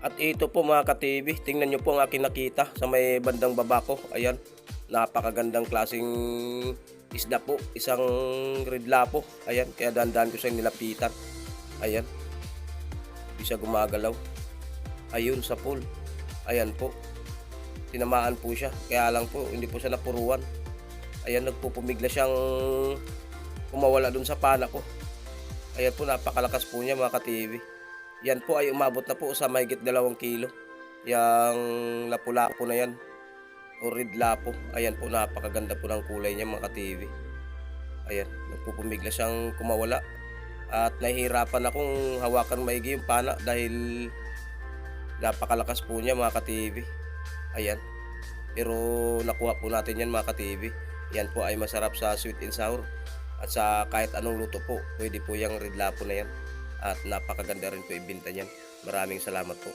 At ito po mga ka-TV, tingnan nyo po ang aking nakita sa may bandang baba ko. Ayan, napakagandang klaseng isda po. Isang red lapo. Ayan, kaya dahan-dahan ko siyang nilapitan. Ayan, di siya gumagalaw. Ayun sa pool. Ayan po, tinamaan po siya. Kaya lang po, hindi po siya napuruan. Ayan, nagpupumigla siyang kumawala dun sa pana ko. Ayan po, napakalakas po niya mga ka-TV. Yan po ay umabot na po sa mahigit 2 kilo. Yang lapu-lapo na yan o red lapo. Ayan po, napakaganda po ng kulay niya mga ka-TV. Ayan, nagpupumigla siyang kumawala. At nahihirapan akong hawakan maigi yung pana dahil napakalakas po niya mga ka-TV. Ayan, pero nakuha po natin yan mga ka-TV. Yan po ay masarap sa sweet and sour. At sa kahit anong luto po, pwede po yung red lapo na yan. At napakaganda rin po ibenta niyan. Maraming salamat po.